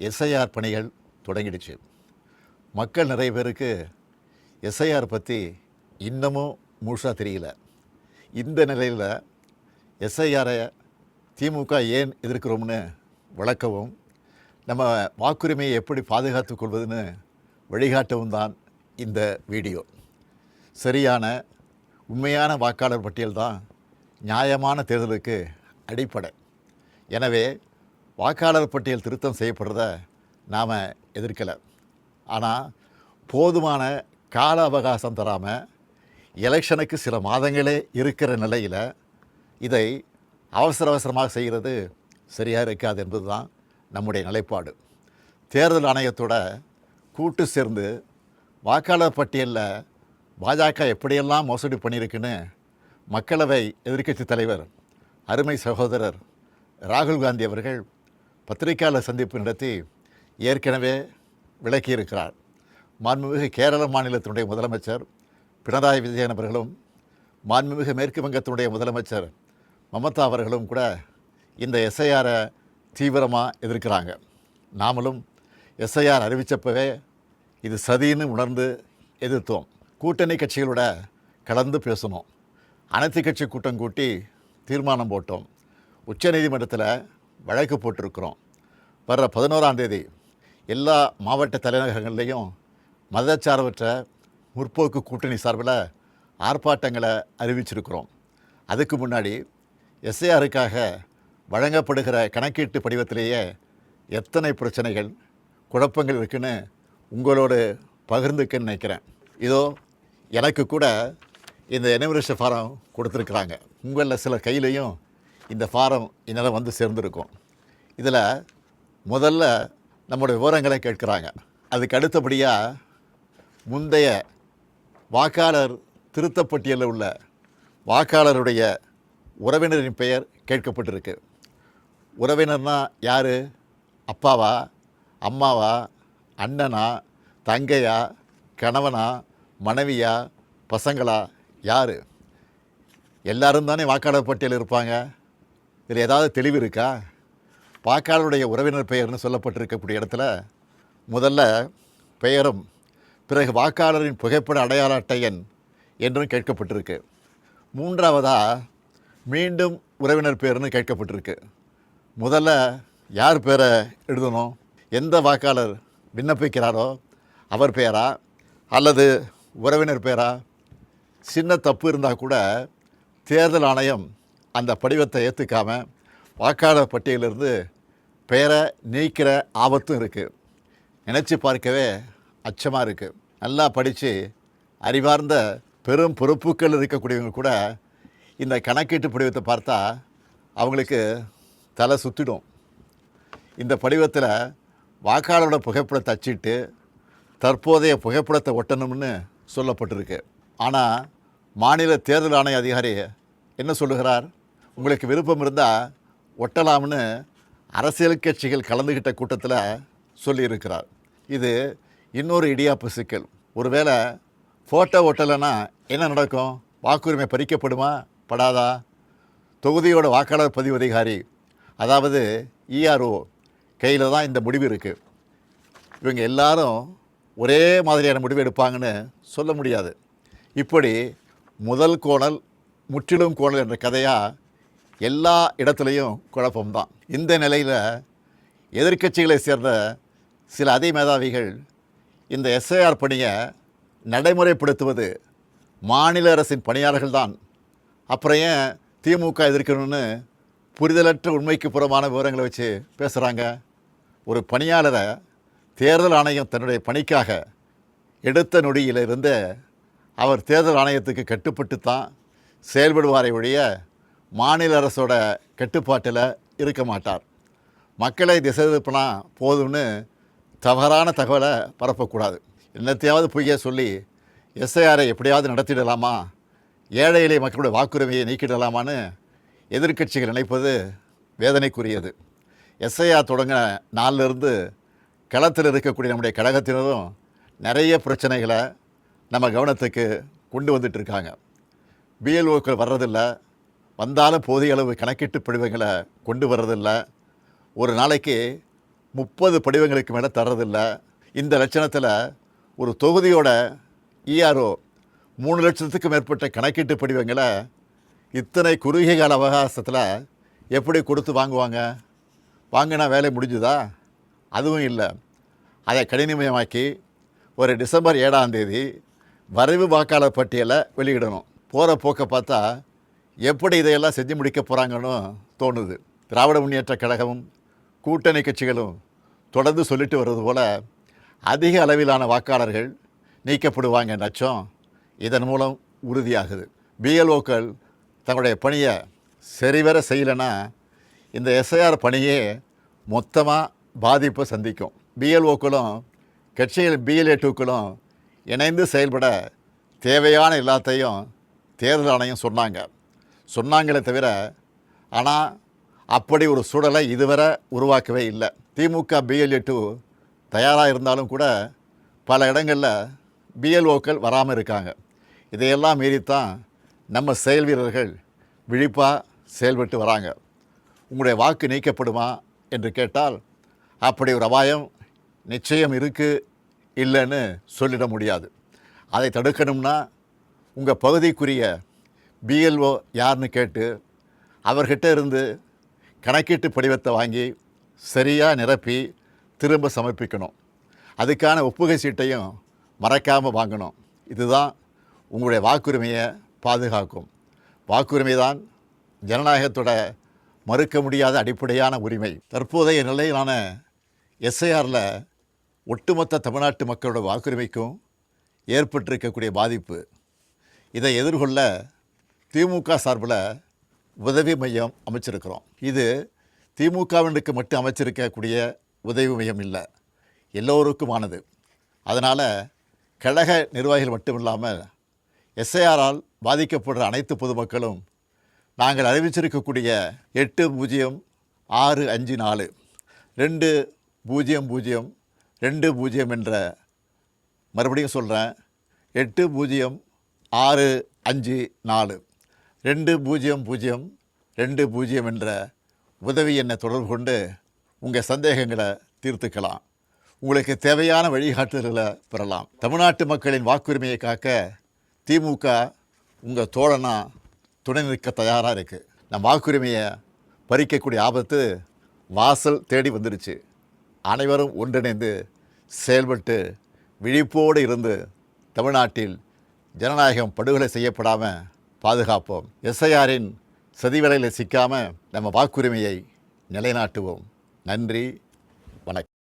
SIR பணிகள் தொடங்கிடுச்சு. மக்கள் நிறைய பேருக்கு எஸ்ஐஆர் பற்றி இன்னமும் முழுசாக தெரியல. இந்த நிலையில் எஸ்ஐஆரை திமுக ஏன் எதிர்க்கிறோம்னு விளக்கவும், நம்ம வாக்குரிமையை எப்படி பாதுகாத்து கொள்வதுன்னு வழிகாட்டவும் தான் இந்த வீடியோ. சரியான உண்மையான வாக்காளர் பட்டியல் தான் நியாயமான தேர்தலுக்கு அடிப்படை. எனவே வாக்காளர் பட்டியல் திருத்தம் செய்யப்படுறத நாம் எதிர்க்கலை. ஆனால் போதுமான கால அவகாசம் தராமல் எலெக்ஷனுக்கு சில மாதங்களே இருக்கிற நிலையில் இதை அவசரமாக செய்கிறது சரியாக இருக்காது என்பது தான் நம்முடைய நிலைப்பாடு. தேர்தல் ஆணையத்தோட கூட்டு சேர்ந்து வாக்காளர் பட்டியலில் பாஜக எப்படியெல்லாம் மோசடி பண்ணியிருக்குன்னு மக்களவை எதிர்க்கட்சி தலைவர் அருமை சகோதரர் ராகுல் காந்தி அவர்கள் பத்திரிகையாளர் சந்திப்பு நடத்தி ஏற்கனவே விளக்கியிருக்கிறார். மாண்புமிகு கேரள மாநிலத்தினுடைய முதலமைச்சர் பினராயி விஜயன் அவர்களும் மாண்புமிகு மேற்கு வங்கத்தினுடைய முதலமைச்சர் மமதா அவர்களும் கூட இந்த எஸ்ஐஆரை தீவிரமாக எதிர்க்கிறாங்க. நாமளும் எஸ்ஐஆர் அறிவித்தப்பவே இது சதின்னு உணர்ந்து எதிர்த்தோம். கூட்டணி கட்சிகளோட கலந்து பேசணும். அனைத்து கட்சி கூட்டம் கூட்டி தீர்மானம் போட்டோம். உச்சநீதிமன்றத்தில் வழக்கு போட்டிருக்கிறோம். வர்ற 11ஆம் தேதி எல்லா மாவட்ட தலைநகரங்கள்லேயும் மதச்சார்பற்ற முற்போக்கு கூட்டணி சார்பில் ஆர்ப்பாட்டங்களை அறிவிச்சிருக்கிறோம். அதுக்கு முன்னாடி எஸ்ஐஆருக்காக வழங்கப்படுகிற கணக்கீட்டு படிவத்திலேயே எத்தனை பிரச்சனைகள் குழப்பங்கள் இருக்குன்னு உங்களோடு பகிர்ந்துக்கன்னு நினைக்கிறேன். இதோ எனக்கு கூட இந்த எனுமரேஷன் ஃபாரம் கொடுத்துருக்குறாங்க. உங்களில் சில கையிலையும் இந்த ஃபாரம் இந்நேரம் வந்து சேர்ந்துருக்கும். இதில் முதல்ல நம்முடைய விவரங்களை கேட்குறாங்க. அதுக்கு அடுத்தபடியாக முந்தைய வாக்காளர் திருத்தப்பட்டியலில் உள்ள வாக்காளருடைய உறவினரின் பெயர் கேட்கப்பட்டிருக்கு. உறவினர்னா யார்? அப்பாவா, அம்மாவா, அண்ணனா, தங்கையா, கணவனா, மனைவியா, பசங்களா, யார்? எல்லாரும் தானே வாக்காளர் பட்டியல் இருப்பாங்க. இதில் ஏதாவது தெளிவு இருக்கா? வாக்காளருடைய உறவினர் பெயர்னு சொல்லப்பட்டிருக்கக்கூடிய இடத்துல முதல்ல பெயரும் பிறகு வாக்காளரின் புகைப்பட அடையாள அட்டை எண் என்றும் கேட்கப்பட்டிருக்கு. மூன்றாவதாக மீண்டும் உறவினர் பேர்னு கேட்கப்பட்டிருக்கு. முதல்ல யார் பேரை எழுதணும்? எந்த வாக்காளர் விண்ணப்பிக்கிறாரோ அவர் பேரா அல்லது உறவினர் பேரா? சின்ன தப்பு இருந்தால் கூட தேர்தல் ஆணையம் அந்த படிவத்தை ஏற்றுக்காமல் வாக்காளர் பட்டியலிருந்து பெயரை நீக்கிற ஆபத்தும் இருக்குது. நினச்சி பார்க்கவே அச்சமாக இருக்குது. நல்லா படித்து அறிவார்ந்த பெரும் பொறுப்புகள் இருக்கக்கூடியவங்க கூட இந்த கணக்கீட்டு படிவத்தை பார்த்தா அவங்களுக்கு தலை சுற்றிடும். இந்த படிவத்தில் வாக்காளரோட புகைப்படத்தை அச்சிட்டு தற்போதைய புகைப்படத்தை ஒட்டணும்னு சொல்லப்பட்டிருக்கு. ஆனால் மாநில தேர்தல் ஆணைய அதிகாரி என்ன சொல்லுகிறார்? உங்களுக்கு விருப்பம் இருந்தால் ஒட்டலாம்னு அரசியல் கட்சிகள் கலந்துக்கிட்ட கூட்டத்தில் சொல்லியிருக்கிறார். இது இன்னொரு இடியாப்பு சிக்கல். ஒருவேளை ஃபோட்டோ ஒட்டலைன்னா என்ன நடக்கும்? வாக்குரிமை பறிக்கப்படுமா படாதா? தொகுதியோட வாக்காளர் பதிவு அதிகாரி, அதாவது இஆர்ஓ கையில் தான் இந்த முடிவு இருக்குது. இவங்க எல்லாரும் ஒரே மாதிரியான முடிவு எடுப்பாங்கன்னு சொல்ல முடியாது. இப்படி முதல் கோணல் முற்றிலும் கோணல் என்ற கதையாக எல்லா இடத்துலையும் குழப்பம்தான். இந்த நிலையில் எதிர்க்கட்சிகளை சேர்ந்த சில அதிமேதாவிகள் இந்த எஸ்ஐஆர் பணியை நடைமுறைப்படுத்துவது மாநில அரசின் பணியாளர்கள் தான், அப்புறம் ஏன் திமுக எதிர்க்கணும்னு புரிதலற்ற உண்மைக்கு புறமான விவரங்களை வச்சு பேசுகிறாங்க. ஒரு பணியாளரை தேர்தல் ஆணையம் தன்னுடைய பணிக்காக எடுத்த நொடியிலிருந்து அவர் தேர்தல் ஆணையத்துக்கு கட்டுப்பட்டு தான் செயல்படுவாரை ஒழிய மாநில அரசோட கட்டுப்பாட்டில் இருக்க மாட்டார். மக்களை திசை திருப்பினா போதும்னு தவறான தகவலை பரப்பக்கூடாது. என்னத்தையாவது பொய்ய சொல்லி எஸ்ஐஆரை எப்படியாவது நடத்திடலாமா, ஏழை எளிய மக்களுடைய வாக்குரிமையை நீக்கிடலாமான்னு எதிர்க்கட்சிகள் நினைப்பது வேதனைக்குரியது. எஸ்ஐஆர் தொடங்கின நாளிலிருந்து களத்தில் இருக்கக்கூடிய நம்முடைய கழகத்தினரும் நிறைய பிரச்சனைகளை நம்ம கவனத்துக்கு கொண்டு வந்துட்டுருக்காங்க. பிஎல்ஓக்கள் வர்றதில்லை, வந்தாலும் போதிய அளவு கணக்கீட்டு படிவங்களை கொண்டு வர்றதில்லை. ஒரு நாளைக்கு 30 படிவங்களுக்கு மேலே தர்றதில்ல. இந்த லட்சணத்தில் ஒரு தொகுதியோட இஆர்ஓ 3 லட்சத்துக்கு மேற்பட்ட கணக்கீட்டு படிவங்களை இத்தனை குறுகிய கால அவகாசத்தில் எப்படி கொடுத்து வாங்குவாங்க? வாங்கினா வேலை முடிஞ்சுதா? அதுவும் இல்லை. அதை கணினிமயமாக்கி ஒரு டிசம்பர் 7ஆம் தேதி வரைவு வாக்காளர் பட்டியலை வெளியிடணும். போகிற போக்கை பார்த்தா எப்படி இதையெல்லாம் செஞ்சு முடிக்க போகிறாங்கன்னு தோணுது. திராவிட முன்னேற்றக் கழகமும் கூட்டணி கட்சிகளும் தொடர்ந்து சொல்லிட்டு வர்றது போல் அதிக அளவிலான வாக்காளர்கள் நீக்கப்படுவாங்க நச்சம் இதன் மூலம் உறுதியாகுது. பிஎல்ஓக்கள் தங்களுடைய பணியை சரிவர செய்யலைன்னா இந்த எஸ்ஐஆர் பணியே மொத்தமாக பாதிப்பை சந்திக்கும். பிஎல்ஓக்களும் கட்சிகள் பிஎல்ஏ2க்களும் இணைந்து செயல்பட தேவையான எல்லாத்தையும் தேர்தல் ஆணையம் சொன்னாங்களே தவிர ஆனால் அப்படி ஒரு சூழலை இதுவரை உருவாக்கவே இல்லை. திமுக பிஎல்ஏ2 தயாராக இருந்தாலும் கூட பல இடங்களில் பிஎல்ஓக்கள் வராமல் இருக்காங்க. இதையெல்லாம் மீறித்தான் நம்ம செயல் வீரர்கள் விழிப்பாக செயல்பட்டு வராங்க. உங்களுடைய வாக்கு நீக்கப்படுமா என்று கேட்டால் அப்படி ஒரு அபாயம் நிச்சயம் இருக்குது, இல்லைன்னு சொல்லிட முடியாது. அதை தடுக்கணும்னா உங்கள் பகுதிக்குரிய பிஎல்ஓ யாருன்னு கேட்டு அவர்கிட்ட இருந்து கணக்கீட்டு படிவத்தை வாங்கி சரியாக நிரப்பி திரும்ப சமர்ப்பிக்கணும். அதுக்கான ஒப்புகை சீட்டையும் மறக்காமல் வாங்கணும். இதுதான் உங்களுடைய வாக்குரிமையை பாதுகாக்கும். வாக்குரிமை தான் ஜனநாயகத்தோட மறுக்க முடியாத அடிப்படையான உரிமை. தற்போதைய நிலையிலான எஸ்ஐஆரில் ஒட்டுமொத்த தமிழ்நாட்டு மக்களோட வாக்குரிமைக்கும் ஏற்பட்டிருக்கக்கூடிய பாதிப்பு, இதை எதிர்கொள்ள திமுக சார்பில் உதவி மையம் அமைச்சிருக்கிறோம். இது திமுகவினருக்கு மட்டும் அமைச்சிருக்கக்கூடிய உதவி மையம் இல்லை, எல்லோருக்குமானது. அதனால் கழக நிர்வாகிகள் மட்டும் இல்லாமல் எஸ்ஐஆரால் பாதிக்கப்படுற அனைத்து பொதுமக்களும் நாங்கள் அறிவிச்சிருக்கக்கூடிய 806542 200220 என்ற, மறுபடியும் சொல்கிறேன், 806542 200220 என்ற உதவி எண்ணை தொடர்பு கொண்டு உங்கள் சந்தேகங்களை தீர்த்துக்கலாம். உங்களுக்கு தேவையான வழிகாட்டுதல்களை பெறலாம். தமிழ்நாட்டு மக்களின் வாக்குரிமையை காக்க திமுக உங்கள் தோழனா துணை நிற்க தயாராக இருக்குது. நம் வாக்குரிமையை பறிக்கக்கூடிய ஆபத்து வாசல் தேடி வந்துடுச்சு. அனைவரும் ஒன்றிணைந்து செயல்பட்டு விழிப்போடு இருந்து தமிழ்நாட்டில் ஜனநாயகம் படுகொலை செய்யப்படாமல் பாதுகாப்போம். எஸ்ஐஆரின் சதிவலையில் சிக்காமல் நம்ம வாக்குரிமையை நிலைநாட்டுவோம். நன்றி, வணக்கம்.